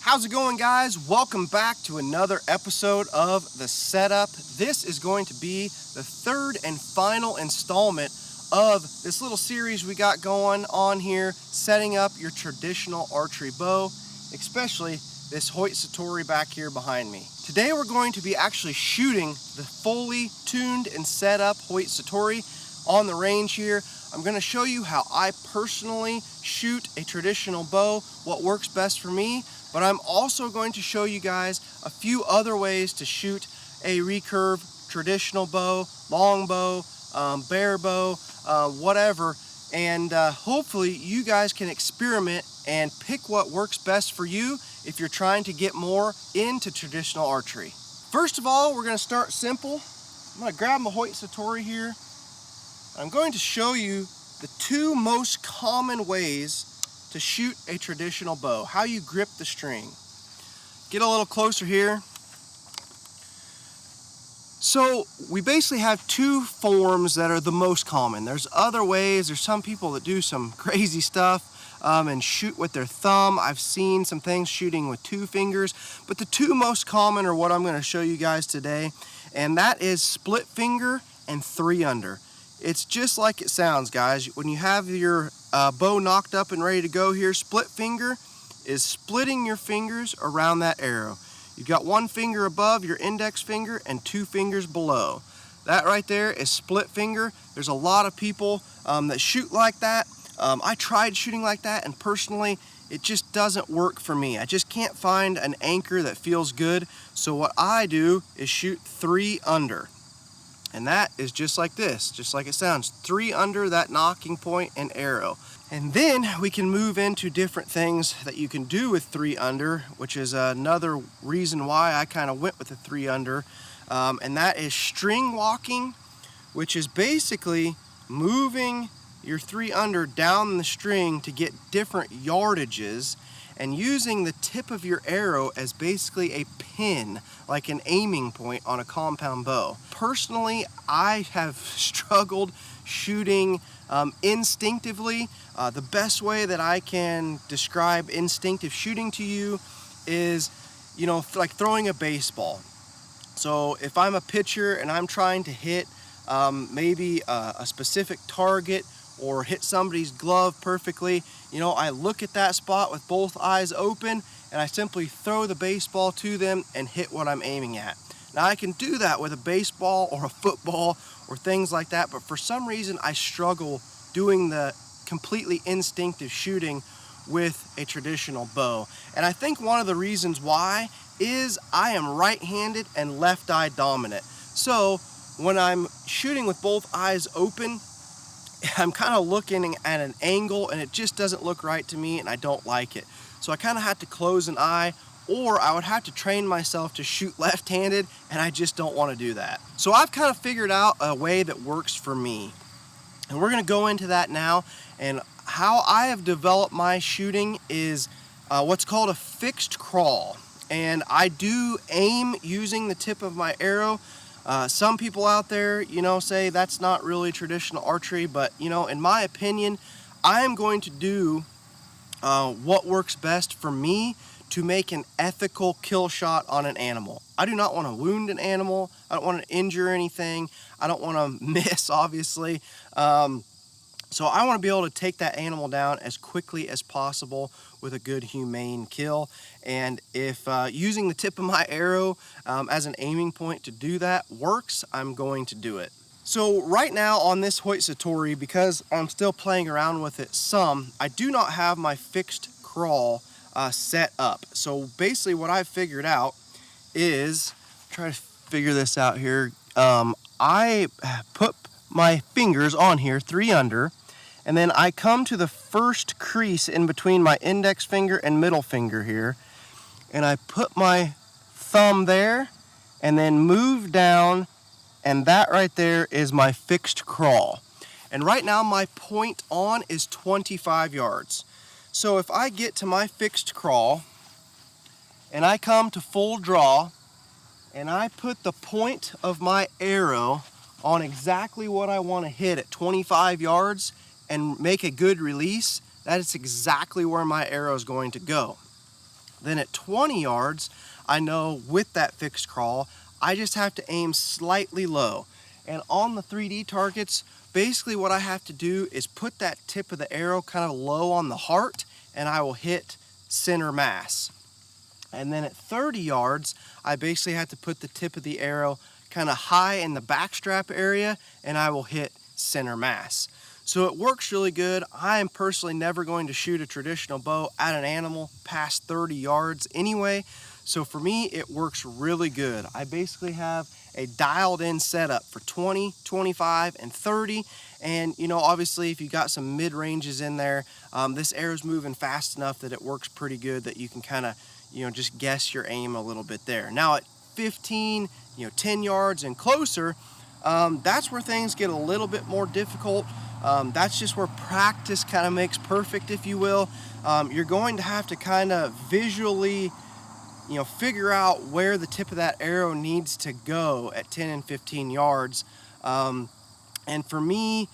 How's it going, guys? Welcome back to another episode of The Setup. This is going to be the third and final installment of this little series we got going on here, setting up your traditional archery bow, especially this Hoyt Satori back here behind me. Today we're going to be actually shooting the fully tuned and set up Hoyt Satori on the range here. I'm going to show you how I personally shoot a traditional bow, what works best for me, but I'm also going to show you guys a few other ways to shoot a recurve traditional bow, long bow, bear bow, whatever, and hopefully you guys can experiment and pick what works best for you if you're trying to get more into traditional archery. First of all, we're going to start simple. I'm going to grab my Hoyt Satori here. I'm going to show you the two most common ways to shoot a traditional bow, how you grip the string. Get a little closer here. So we basically have two forms that are the most common. There's other ways. There's some people that do some crazy stuff and shoot with their thumb. I've seen some things shooting with two fingers, but the two most common are what I'm going to show you guys today, and that is split finger and 3-under. It's just like it sounds, guys. When you have your bow knocked up and ready to go here, split finger is splitting your fingers around that arrow. You've got one finger above your index finger and two fingers below. That right there is split finger. There's a lot of people that shoot like that. I tried shooting like that, and personally, it just doesn't work for me. I just can't find an anchor that feels good. So what I do is shoot 3-under. And that is just like this, just like it sounds, 3-under that knocking point and arrow. And then we can move into different things that you can do with 3-under, which is another reason why I kind of went with the 3-under. And that is string walking, which is basically moving your 3-under down the string to get different yardages and using the tip of your arrow as basically a pin, like an aiming point on a compound bow. Personally, I have struggled shooting instinctively. The best way that I can describe instinctive shooting to you is, like throwing a baseball. So if I'm a pitcher and I'm trying to hit maybe a specific target or hit somebody's glove perfectly, I look at that spot with both eyes open and I simply throw the baseball to them and hit what I'm aiming at. Now I can do that with a baseball or a football or things like that, but for some reason I struggle doing the completely instinctive shooting with a traditional bow. And I think one of the reasons why is I am right-handed and left-eye dominant. So when I'm shooting with both eyes open, I'm kind of looking at an angle and it just doesn't look right to me and I don't like it. So I kind of have to close an eye, or I would have to train myself to shoot left-handed, and I just don't want to do that. So I've kind of figured out a way that works for me. And we're going to go into that now. And how I have developed my shooting is what's called a fixed crawl. And I do aim using the tip of my arrow. Some people out there, say that's not really traditional archery, but, in my opinion, I am going to do what works best for me to make an ethical kill shot on an animal. I do not want to wound an animal. I don't want to injure anything. I don't want to miss, obviously. So I want to be able to take that animal down as quickly as possible with a good humane kill. And if using the tip of my arrow as an aiming point to do that works, I'm going to do it. So right now on this Hoyt Satori, because I'm still playing around with it some, I do not have my fixed crawl set up. So basically what I've figured out is, try to figure this out here, I put my fingers on here, 3-under, and then I come to the first crease in between my index finger and middle finger here, and I put my thumb there and then move down, and that right there is my fixed crawl. And right now my point on is 25 yards. So if I get to my fixed crawl and I come to full draw and I put the point of my arrow on exactly what I want to hit at 25 yards and make a good release, that is exactly where my arrow is going to go. Then at 20 yards, I know with that fixed crawl, I just have to aim slightly low. And on the 3D targets, basically what I have to do is put that tip of the arrow kind of low on the heart, and I will hit center mass. And then at 30 yards, I basically have to put the tip of the arrow kind of high in the backstrap area, and I will hit center mass. So it works really good. I am personally never going to shoot a traditional bow at an animal past 30 yards anyway. So for me, it works really good. I basically have a dialed in setup for 20, 25, and 30. And you know, obviously if you got some mid ranges in there, this arrow's moving fast enough that it works pretty good, that you can kind of, you know, just guess your aim a little bit there. Now at 15, 10 yards and closer, that's where things get a little bit more difficult. That's just where practice kind of makes perfect, if you will. You're going to have to kind of visually, figure out where the tip of that arrow needs to go at 10 and 15 yards. And for me,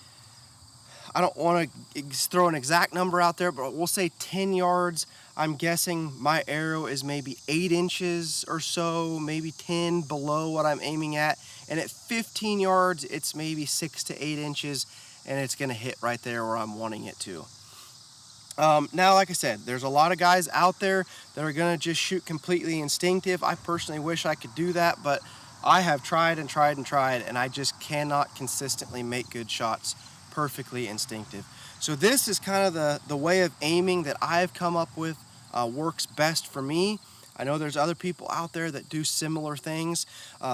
I don't want to throw an exact number out there, but we'll say 10 yards. I'm guessing my arrow is maybe 8 inches or so, maybe 10 below what I'm aiming at. And at 15 yards, it's maybe 6 to 8 inches, and it's going to hit right there where I'm wanting it to. Now, like I said, there's a lot of guys out there that are going to just shoot completely instinctive. I personally wish I could do that, but I have tried and tried and tried, and I just cannot consistently make good shots perfectly instinctive. So this is kind of the way of aiming that I've come up with, works best for me. I know there's other people out there that do similar things.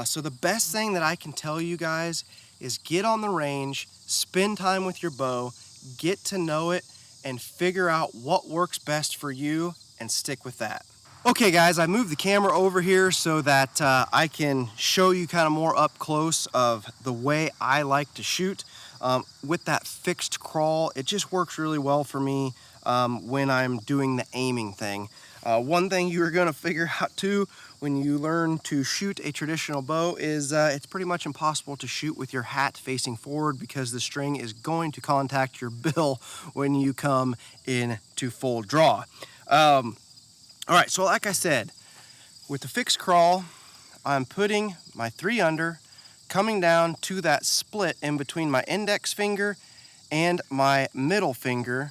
So the best thing that I can tell you guys is get on the range, spend time with your bow, get to know it, and figure out what works best for you and stick with that. Okay guys, I moved the camera over here so that I can show you kind of more up close of the way I like to shoot. With that fixed crawl, it just works really well for me when I'm doing the aiming thing. One thing you're gonna figure out too when you learn to shoot a traditional bow is it's pretty much impossible to shoot with your hat facing forward, because the string is going to contact your bill when you come into full draw. All right, so like I said, with the fixed crawl, I'm putting my 3-under, coming down to that split in between my index finger and my middle finger,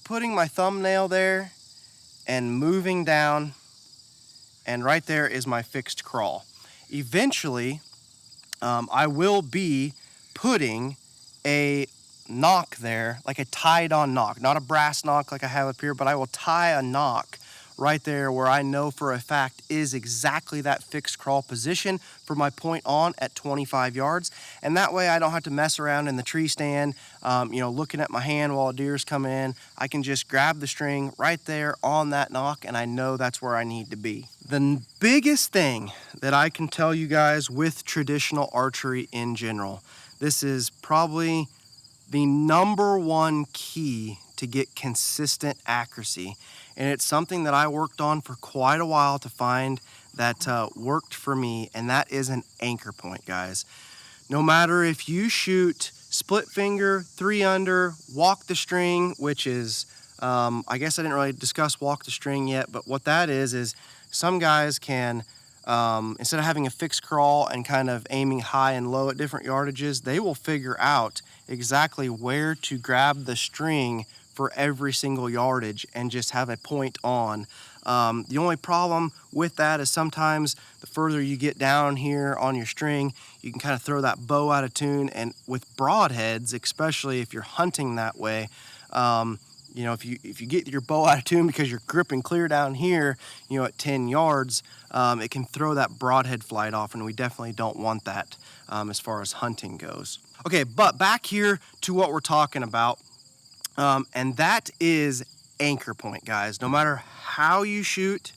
putting my thumbnail there and moving down, and right there is my fixed crawl. Eventually, I will be putting a knock there, like a tied-on knock, not a brass knock like I have up here, but I will tie a knock right there where I know for a fact is exactly that fixed crawl position for my point on at 25 yards. And that way I don't have to mess around in the tree stand, looking at my hand while a deer's coming in. I can just grab the string right there on that knock, and I know that's where I need to be. The biggest thing that I can tell you guys with traditional archery in general, this is probably the #1 key to get consistent accuracy. And it's something that I worked on for quite a while to find that worked for me, and that is an anchor point, guys. No matter if you shoot split finger, 3-under, walk the string, which is, I guess I didn't really discuss walk the string yet, but what that is some guys can, instead of having a fixed crawl and kind of aiming high and low at different yardages, they will figure out exactly where to grab the string for every single yardage and just have a point on. The only problem with that is sometimes the further you get down here on your string, you can kind of throw that bow out of tune. And with broadheads, especially if you're hunting that way, if you get your bow out of tune because you're gripping clear down here, at 10 yards, it can throw that broadhead flight off, and we definitely don't want that as far as hunting goes. Okay, but back here to what we're talking about. And that is anchor point, guys. No matter how you shoot,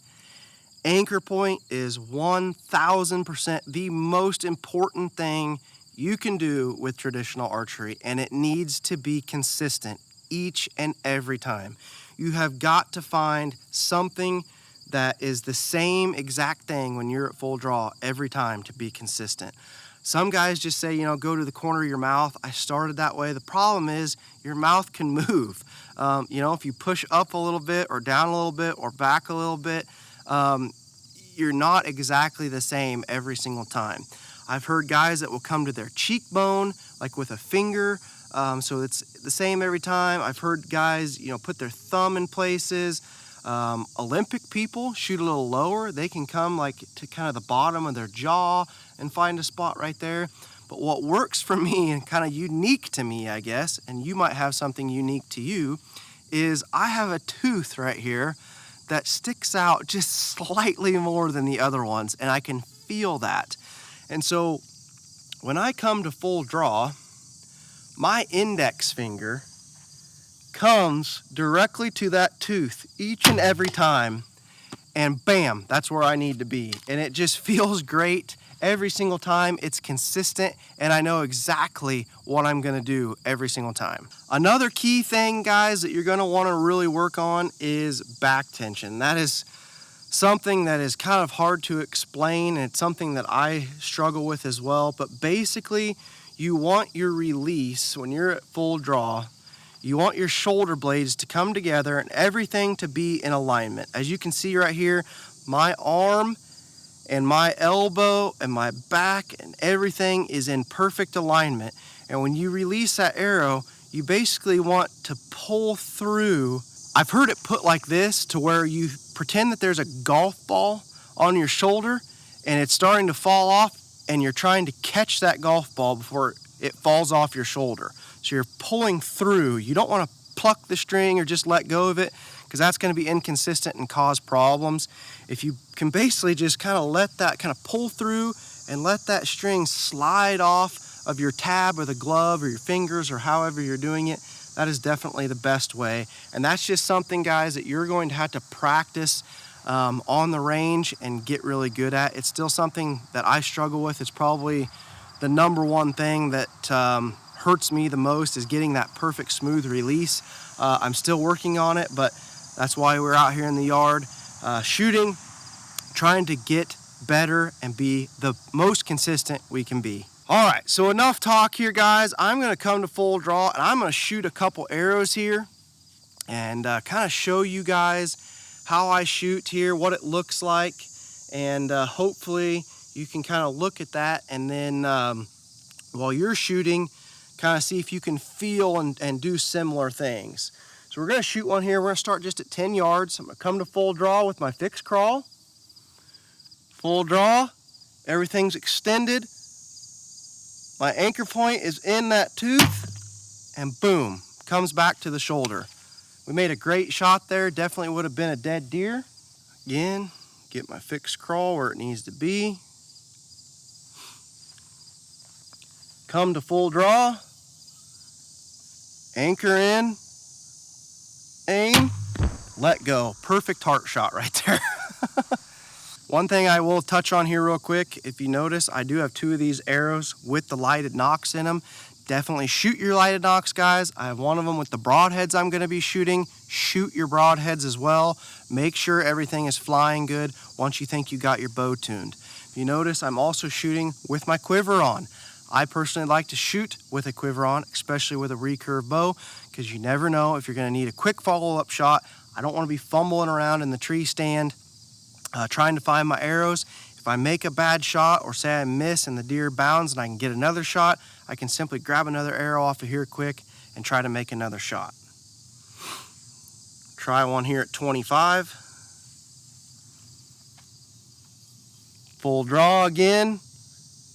anchor point is 1000% the most important thing you can do with traditional archery, and it needs to be consistent each and every time. You have got to find something that is the same exact thing when you're at full draw every time to be consistent. Some guys just say, go to the corner of your mouth. I started that way. The problem is your mouth can move. If you push up a little bit or down a little bit or back a little bit, you're not exactly the same every single time. I've heard guys that will come to their cheekbone, like with a finger, so it's the same every time. I've heard guys, put their thumb in places. Olympic people shoot a little lower. They can come like to kind of the bottom of their jaw and find a spot right there. But what works for me and kind of unique to me, I guess, and you might have something unique to you, is I have a tooth right here that sticks out just slightly more than the other ones, and I can feel that. And so when I come to full draw, my index finger comes directly to that tooth each and every time, and bam, that's where I need to be. And it just feels great every single time. It's consistent, and I know exactly what I'm gonna do every single time. Another key thing, guys, that you're gonna wanna really work on is back tension. That is something that is kind of hard to explain, and it's something that I struggle with as well. But basically, you want your release when you're at full draw. You want your shoulder blades to come together and everything to be in alignment. As you can see right here, my arm and my elbow and my back and everything is in perfect alignment. And when you release that arrow, you basically want to pull through. I've heard it put like this, to where you pretend that there's a golf ball on your shoulder and it's starting to fall off, and you're trying to catch that golf ball before it falls off your shoulder. So you're pulling through. You don't want to pluck the string or just let go of it, because that's going to be inconsistent and cause problems. If you can basically just kind of let that kind of pull through and let that string slide off of your tab or the glove or your fingers or however you're doing it, that is definitely the best way. And that's just something, guys, that you're going to have to practice on the range and get really good at. It's still something that I struggle with. It's probably the number one thing that hurts me the most, is getting that perfect smooth release. I'm still working on it, but that's why we're out here in the yard shooting, trying to get better and be the most consistent we can be. All right, so enough talk here, guys. I'm gonna come to full draw, and I'm gonna shoot a couple arrows here and kind of show you guys how I shoot here, what it looks like, and hopefully you can kind of look at that, and then while you're shooting, kind of see if you can feel and do similar things. So we're gonna shoot one here. We're gonna start just at 10 yards. I'm gonna come to full draw with my fixed crawl. Full draw, everything's extended. My anchor point is in that tooth, and boom, comes back to the shoulder. We made a great shot there. Definitely would have been a dead deer. Again, get my fixed crawl where it needs to be. Come to full draw, anchor in, aim, let go. Perfect heart shot right there. One thing I will touch on here real quick, if you notice, I do have 2 of these arrows with the lighted nocks in them. Definitely shoot your lighted nocks, guys. I have one of them with the broadheads I'm gonna be shooting. Shoot your broadheads as well. Make sure everything is flying good once you think you got your bow tuned. If you notice, I'm also shooting with my quiver on. I personally like to shoot with a quiver on, especially with a recurve bow, because you never know if you're gonna need a quick follow-up shot. I don't wanna be fumbling around in the tree stand trying to find my arrows. If I make a bad shot, or say I miss and the deer bounds and I can get another shot, I can simply grab another arrow off of here quick and try to make another shot. Try one here at 25. Full draw again,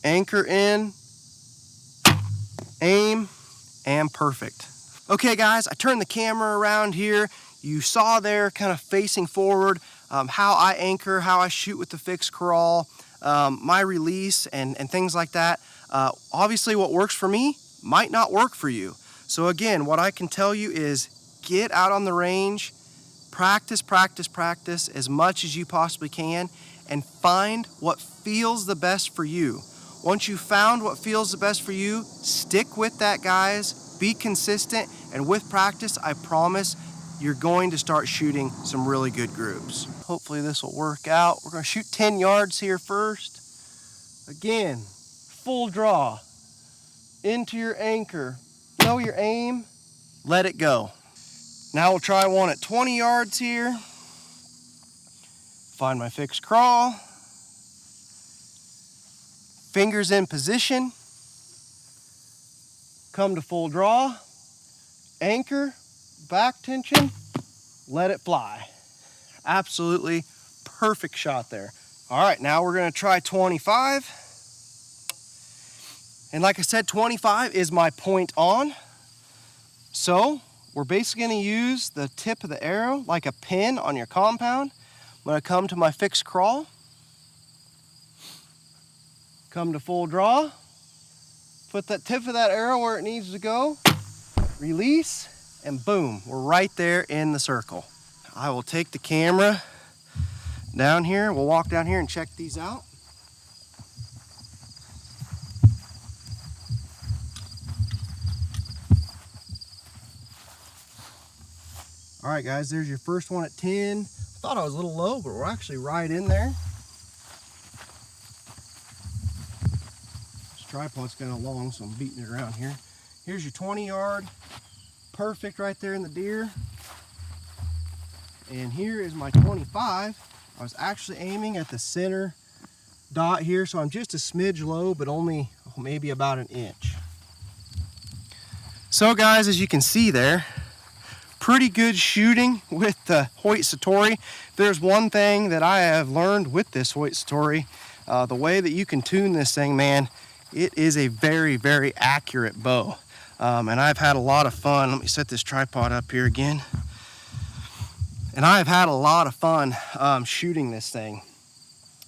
anchor in, aim, and perfect. Okay guys, I turned the camera around here. You saw there, kind of facing forward, how I anchor, how I shoot with the fixed crawl, my release, and things like that. Obviously what works for me might not work for you. So again, what I can tell you is get out on the range, practice, practice, practice as much as you possibly can, and find what feels the best for you. Once you've found what feels the best for you, stick with that, guys. Be consistent, and with practice, I promise you're going to start shooting some really good groups. Hopefully this will work out. We're gonna shoot 10 yards here first. Again, full draw into your anchor. Know your aim, let it go. Now we'll try one at 20 yards here. Find my fixed crawl. Fingers in position. Come to full draw. Anchor, back tension, let it fly. Absolutely perfect shot there. All right, now we're gonna try 25. And like I said, 25 is my point on. So we're basically gonna use the tip of the arrow like a pin on your compound. I'm gonna come to my fixed crawl, come to full draw, put that tip of that arrow where it needs to go, release, and boom, we're right there in the circle. I will take the camera down here. We'll walk down here and check these out. All right, guys, there's your first one at 10. Thought I was a little low, but we're actually right in there. This tripod's kind of long, so I'm beating it around here. Here's your 20 yard. Perfect right there in the deer. And here is my 25. I was actually aiming at the center dot here, so I'm just a smidge low, but only maybe about an inch. So guys, as you can see there, pretty good shooting with the Hoyt Satori. There's one thing that I have learned with this Hoyt Satori, the way that you can tune this thing, man, it is a very, very accurate bow. And I've had a lot of fun. Let me set this tripod up here again. And I've had a lot of fun shooting this thing.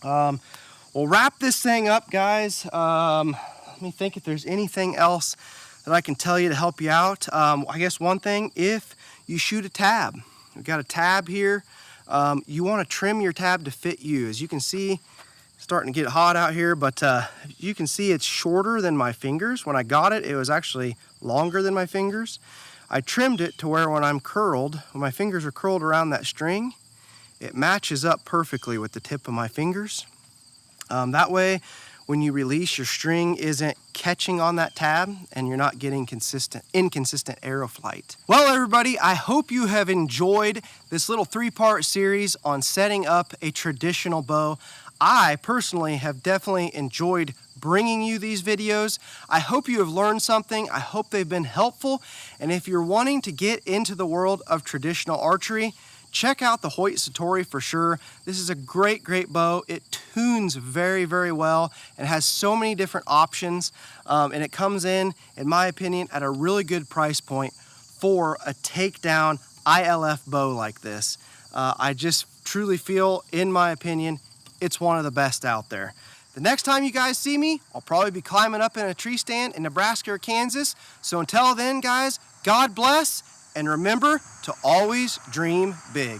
We'll wrap this thing up, guys. Let me think if there's anything else that I can tell you to help you out. I guess one thing, if you shoot a tab, we've got a tab here. You want to trim your tab to fit you. As you can see, it's starting to get hot out here, but you can see it's shorter than my fingers. When I got it, it was actually longer than my fingers. I trimmed it to where when I'm curled, when my fingers are curled around that string, it matches up perfectly with the tip of my fingers. That way, when you release, your string isn't catching on that tab and you're not getting inconsistent arrow flight. Well, everybody, I hope you have enjoyed this little 3-part series on setting up a traditional bow. I personally have definitely enjoyed bringing you these videos. I hope you have learned something. I hope they've been helpful. And if you're wanting to get into the world of traditional archery, check out the Hoyt Satori for sure. This is a great, great bow. It tunes very, very well and has so many different options. And it comes in my opinion, at a really good price point for a takedown ILF bow like this. I just truly feel, in my opinion, it's one of the best out there. The next time you guys see me, I'll probably be climbing up in a tree stand in Nebraska or Kansas. So until then, guys, God bless, and remember to always dream big.